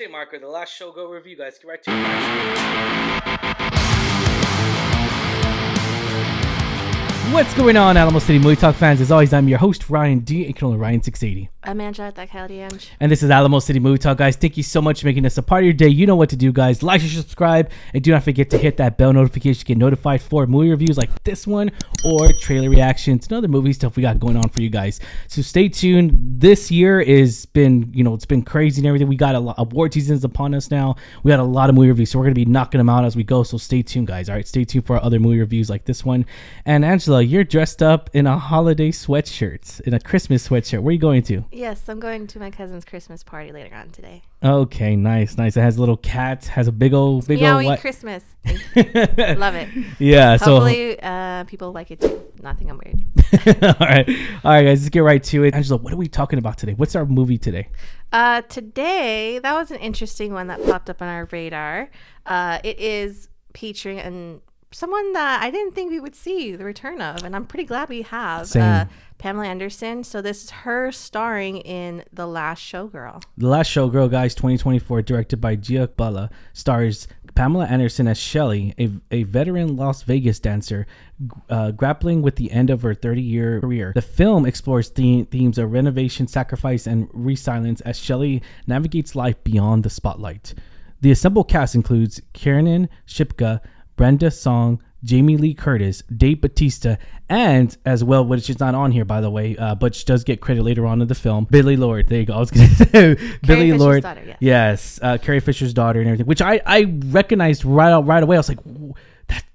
Okay, Marco, the last showgirl review, guys. Get right to it. What's going on, Alamo City Movie Talk fans? As always, I'm your host, Ryan D. and Ryan680. I'm Angela, Ange. And this is Alamo City Movie Talk, guys. Thank you so much for making us a part of your day. You know what to do, guys. Like and subscribe. And do not forget to hit that bell notification to get notified for movie reviews like this one or trailer reactions and other movie stuff we got going on for you guys. So stay tuned. This year is been, it's been crazy and everything. We got a lot of award seasons upon us now. We got a lot of movie reviews, so we're going to be knocking them out as we go. So stay tuned, guys. All right, stay tuned for our other movie reviews like this one. And Angela, you're dressed up in a holiday sweatshirt, in a Christmas sweatshirt. Where are you going to? Yes, I'm going to my cousin's Christmas party later on today. Okay, nice. It has a little cat, has a big old Meowie Christmas. Love it. Yeah. Hopefully, people like it too. Not think I'm weird. All right, guys, let's get right to it. Angela, what are we talking about today? What's our movie today? Today, that was an interesting one that popped up on our radar. It is featuring someone that I didn't think we would see the return of, and I'm pretty glad we have. Pamela Anderson. So this is her starring in The Last Showgirl. The Last Showgirl, guys, 2024, directed by Gia Bala, stars Pamela Anderson as Shelley, a veteran Las Vegas dancer grappling with the end of her 30-year career. The film explores themes of renovation, sacrifice, and resilience as Shelley navigates life beyond the spotlight. The assembled cast includes Kiernan Shipka, Brenda Song, Jamie Lee Curtis, Dave Bautista, and as well, which is not on here, by the way, but she does get credit later on in the film, Billie Lourd. There you go. I was going to say Billie Lourd. Daughter, yes, Carrie Fisher's daughter and everything, which I recognized right away. I was like,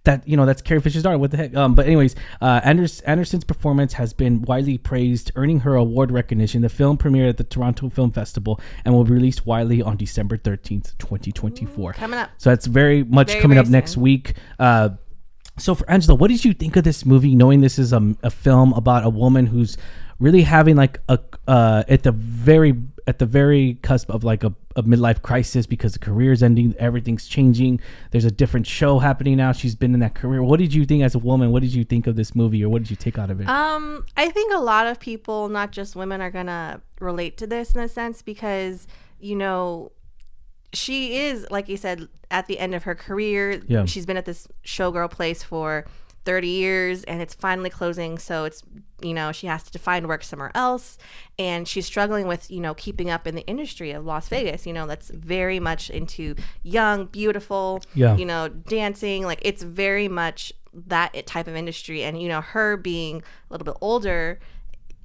that's Carrie Fisher's daughter. What the heck? But anyways, Anderson's performance has been widely praised, earning her award recognition. The film premiered at the Toronto Film Festival and will be released widely on December 13th, 2024. Coming up. So that's very much coming up next week. So for Angela, what did you think of this movie, knowing this is a film about a woman who's really having like at the very cusp of like a midlife crisis because the career is ending, everything's changing. There's a different show happening now. She's been in that career. What did you think as a woman? What did you think of this movie, or what did you take out of it? I think a lot of people, not just women, are gonna relate to this in a sense because she is, like you said, at the end of her career. Yeah. She's been at this showgirl place for 30 years and it's finally closing. So it's, she has to find work somewhere else. And she's struggling with, keeping up in the industry of Las Vegas, that's very much into young, beautiful, dancing. Like it's very much that type of industry. And, her being a little bit older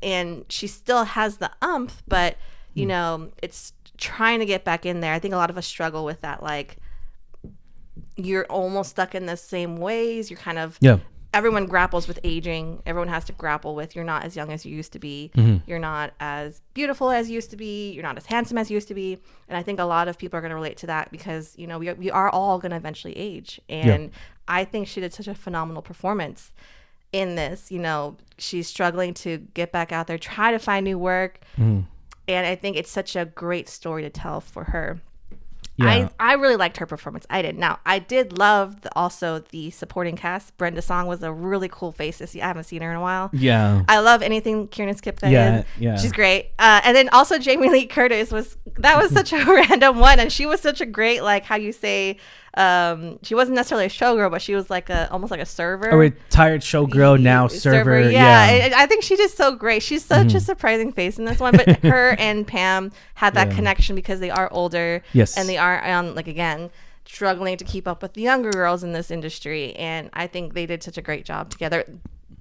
and she still has the umph, but, it's trying to get back in there. I think a lot of us struggle with that. Like you're almost stuck in the same ways. You're kind of, everyone grapples with aging. Everyone has to grapple with, you're not as young as you used to be. Mm-hmm. You're not as beautiful as you used to be. You're not as handsome as you used to be. And I think a lot of people are going to relate to that because, we are all going to eventually age. And I think she did such a phenomenal performance in this. She's struggling to get back out there, try to find new work. Mm-hmm. And I think it's such a great story to tell for her. Yeah. I really liked her performance. I did. Now, I did love also the supporting cast. Brenda Song was a really cool face to see. I haven't seen her in a while. Yeah. I love anything Kiernan Shipka is. Yeah. She's great. And then also Jamie Lee Curtis was such a random one. And she was such a great, like, how you say, she wasn't necessarily a showgirl, but she was like almost like a server. A retired showgirl, now server. Yeah. I think she did so great. She's such a surprising face in this one. But her and Pam had that connection because they are older. Yes. And they are struggling to keep up with the younger girls in this industry. And I think they did such a great job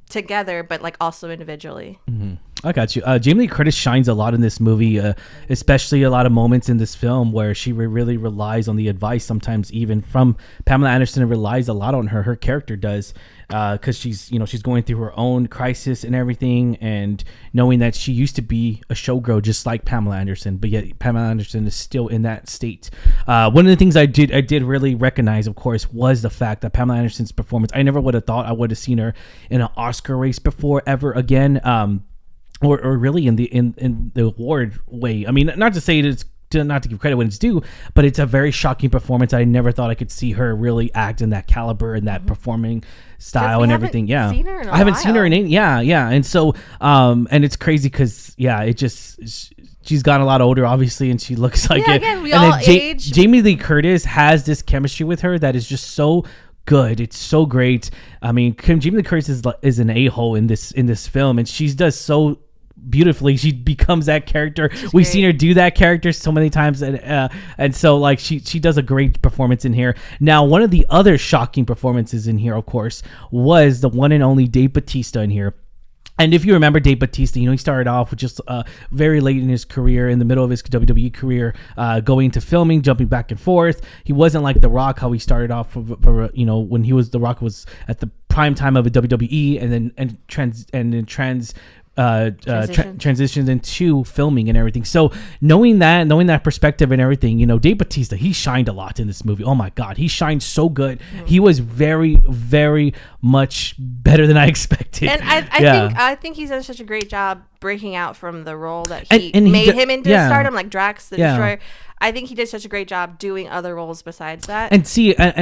together, but like also individually. Mm-hmm. I got you. Jamie Lee Curtis shines a lot in this movie, especially a lot of moments in this film where she really relies on the advice, sometimes even from Pamela Anderson. Relies a lot on her. Her character does, because she's going through her own crisis and everything, and knowing that she used to be a showgirl just like Pamela Anderson, but yet Pamela Anderson is still in that state. One of the things I did really recognize, of course, was the fact that Pamela Anderson's performance. I never would have thought I would have seen her in an Oscar race before ever again. Or really in the award way. I mean, not to say it's not to give credit when it's due, but it's a very shocking performance. I never thought I could see her really act in that caliber and that performing style and everything. Yeah, I haven't seen her in any. Yeah, and so and it's crazy because she's gotten a lot older, obviously, and she looks like it. Again, we and all then age. Jamie Lee Curtis has this chemistry with her that is just so good. It's so great. I mean, Jamie Lee Curtis is an a-hole in this film, and she does so beautifully. She becomes that character. We've seen her do that character so many times, and so like she does a great performance in here. Now, one of the other shocking performances in here, of course, was the one and only Dave Bautista in here. And if you remember Dave Bautista, he started off with just very late in his career, in the middle of his WWE career, going into filming, jumping back and forth. He wasn't like The Rock, how he started off when The Rock was at the prime time of a WWE, and then transitions into filming and everything. So knowing that perspective and everything, Dave Bautista, he shined a lot in this movie. Oh my God, he shined so good. Mm-hmm. He was very, very much better than I expected. And I think he's done such a great job breaking out from the role that he made him into stardom, like Drax the Destroyer. I think he did such a great job doing other roles besides that. And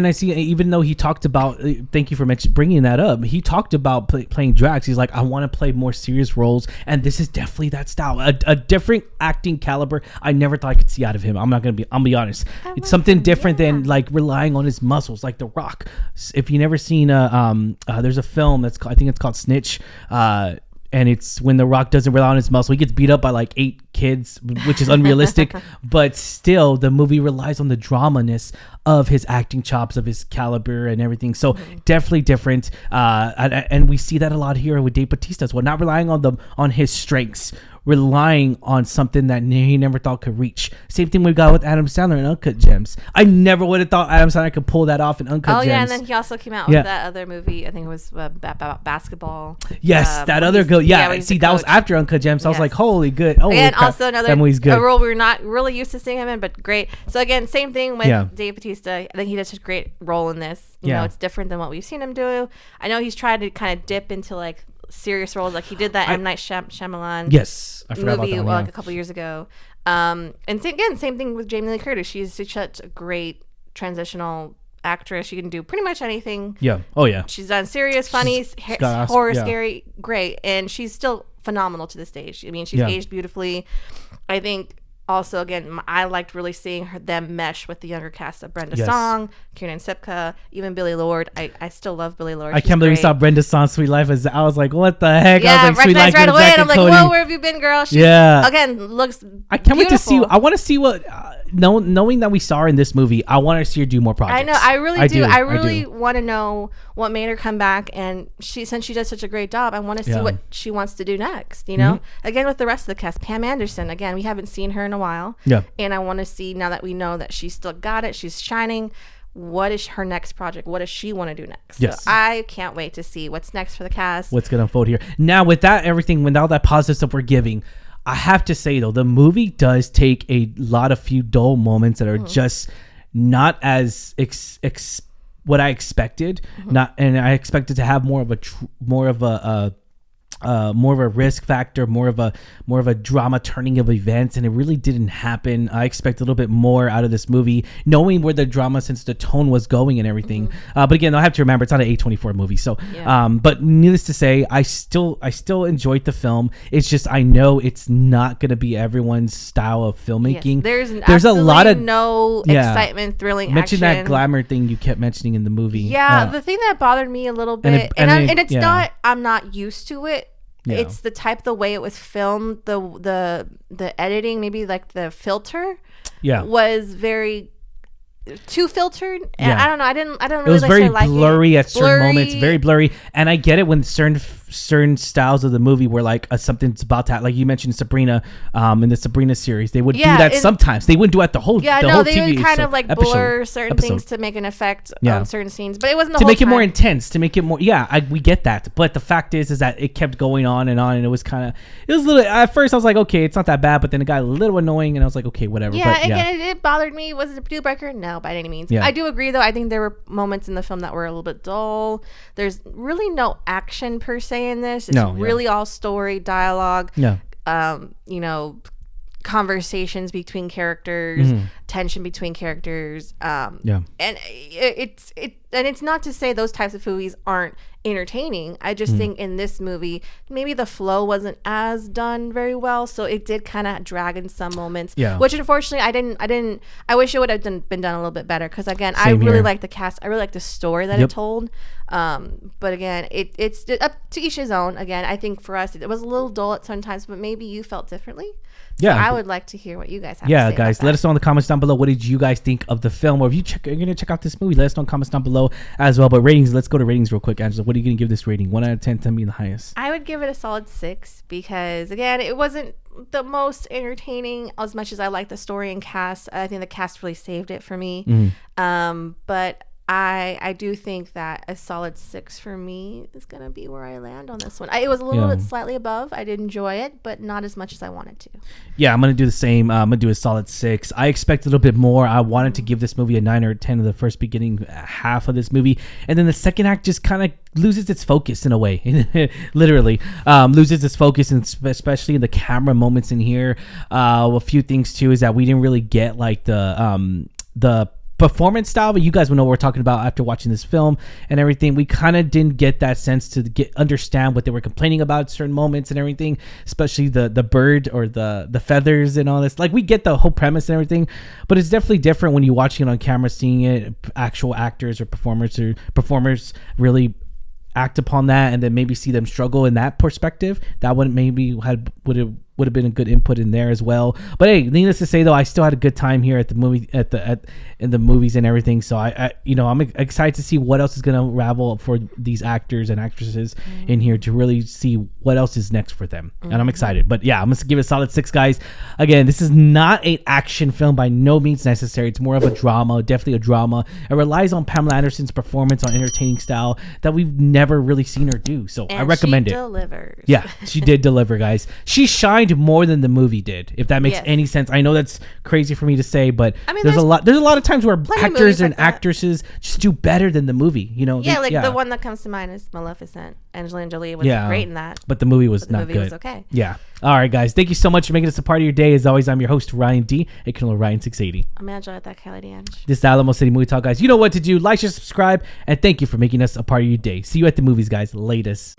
I see, even though he talked about, thank you for bringing that up, he talked about playing Drax. He's like, I want to play more serious roles, and this is definitely that style. A different acting caliber I never thought I could see out of him. I'll be honest. It's something different than like relying on his muscles, like The Rock. If you never seen, there's a film I think it's called Snitch, and it's when The Rock doesn't rely on his muscle. He gets beat up by like 8 kids, which is unrealistic. But still, the movie relies on the dramaness of his acting chops, of his caliber and everything. So definitely different. And we see that a lot here with Dave Bautista as well. Not relying on his strengths, relying on something that he never thought could reach. Same thing we got with Adam Sandler in Uncut Gems. I never would have thought Adam Sandler could pull that off in Uncut Gems. Oh yeah, and then he also came out with that other movie. I think it was about basketball. Yes, that other girl. Yeah, see, that was after Uncut Gems. So I was like, holy good. Oh, and also another good. role we're not really used to seeing him in, but great. So again, same thing with Dave Bautista. I think he did such a great role in this. You know, it's different than what we've seen him do. I know he's tried to kind of dip into like serious roles, like he did that M. Night Shyamalan I forgot movie about that one, like a couple years ago. And same thing with Jamie Lee Curtis. She's such a great transitional actress. She can do pretty much anything. Yeah. Oh yeah. She's done serious, funny, horror, scary, great, and she's still phenomenal to this stage. I mean, she's aged beautifully. I think. Also, again, I liked really seeing them mesh with the younger cast of Brenda Song, Kiernan Shipka, even Billie Lourd. I still love Billie Lourd. I can't believe we saw Brenda Song's Sweet Life. I was like, what the heck? Yeah, I was like, recognized right away. And I'm like, whoa, where have you been, girl? She, again, looks I can't wait to see. I want to see what, knowing that we saw her in this movie, I want to see her do more projects. I know. I really do. I really want to know what made her come back. And since she does such a great job, I want to see what she wants to do next. You know? Again, with the rest of the cast. Pam Anderson, again, we haven't seen her in a while. Yeah. And I want to see, now that we know that she's still got it, she's shining, what is her next project? What does she want to do next? Yes. So I can't wait to see what's next for the cast. What's going to unfold here. Now, with that, everything, with all that positive stuff we're giving, I have to say, though, the movie does take a lot of few dull moments that are just not as what I expected. And I expected to have more of a risk factor, more of a drama turning of events, and it really didn't happen. I expect a little bit more out of this movie, knowing where the drama, since the tone was going and everything. But again, I have to remember it's not an A24 movie, so but needless to say, I still enjoyed the film. It's just, I know it's not going to be everyone's style of filmmaking. Yes, there's a lot of excitement, thrilling mention action. that glamour thing you kept mentioning in the movie. The thing that bothered me a little bit, and it's not, I'm not used to it. Yeah. It's the way it was filmed, the editing, maybe like the filter was very too filtered. And I don't know. I don't really. It was very blurry at certain moments. Very blurry. And I get it when certain styles of the movie were like something's about to happen. Like you mentioned Sabrina, in the Sabrina series, they would do that sometimes. They wouldn't do it the whole. They would kind of like blur certain things to make an effect on certain scenes, but it wasn't the to whole make time. It more intense. To make it more. Yeah, we get that. But the fact is that it kept going on, and it was kind of. It was a little. At first, I was like, okay, it's not that bad, but then it got a little annoying, and I was like, okay, whatever. Yeah, but, again, it bothered me. Was it a deal breaker? No, by any means. Yeah. I do agree, though. I think there were moments in the film that were a little bit dull. There's really no action per se in this. It's really all story, dialogue. Conversations between characters, tension between characters. And it's not to say those types of movies aren't entertaining. I just think in this movie, maybe the flow wasn't as done very well, so it did kind of drag in some moments. Yeah. Which unfortunately, I wish it would have been done a little bit better, because again, I Same really here. like the cast. I really like the story that it told. But again, it's up to each his own. Again, I think for us, it was a little dull at sometimes, but maybe you felt differently. So I would like to hear what you guys have to say. Guys, let us know in the comments down below. What did you guys think of the film? Or if you're going to check out this movie, let us know in the comments down below as well. But ratings, let's go to ratings real quick. Angela, what are you going to give this rating? 1 out of 10 being the highest. I would give it a solid 6, because again, it wasn't the most entertaining as much as I like the story and cast. I think the cast really saved it for me. But I do think that a solid 6 for me is going to be where I land on this one. It was a little bit slightly above. I did enjoy it, but not as much as I wanted to. Yeah, I'm going to do the same. I'm going to do a solid 6. I expect a little bit more. I wanted to give this movie a 9 or 10 of the first beginning half of this movie. And then the second act just kind of loses its focus in a way. Literally. Loses its focus, and especially in the camera moments in here. A few things, too, is that we didn't really get like the performance style, but you guys will know what we're talking about after watching this film and everything. We kind of didn't get that sense to understand what they were complaining about at certain moments and everything, especially the bird or the feathers and all this. Like, we get the whole premise and everything, but it's definitely different when you're watching it on camera, seeing it, actual actors or performers really act upon that, and then maybe see them struggle in that perspective. That would would have been a good input in there as well. But hey, needless to say though, I still had a good time here at the movie in the movies and everything. So I'm excited to see what else is gonna unravel for these actors and actresses in here, to really see what else is next for them. And I'm excited. But yeah, I'm gonna give it a solid 6, guys. Again, this is not an action film by no means necessary. It's more of a drama, definitely a drama. It relies on Pamela Anderson's performance, on entertaining style that we've never really seen her do. So I recommend it. Delivers. Yeah, she did deliver, guys. She shined more than the movie did, if that makes any sense. I know that's crazy for me to say, but there's a lot of times where actors and actresses just do better than the movie. You know? The one that comes to mind is Maleficent. Angelina Jolie was great in that, but the movie was not good. The movie was okay. Yeah. All right, guys. Thank you so much for making this a part of your day. As always, I'm your host, Ryan D. aka Ryan680. I'm Angela at that Kelly D'Ange. This is Alamo City Movie Talk, guys. You know what to do. Like, share, subscribe, and thank you for making us a part of your day. See you at the movies, guys. Latest.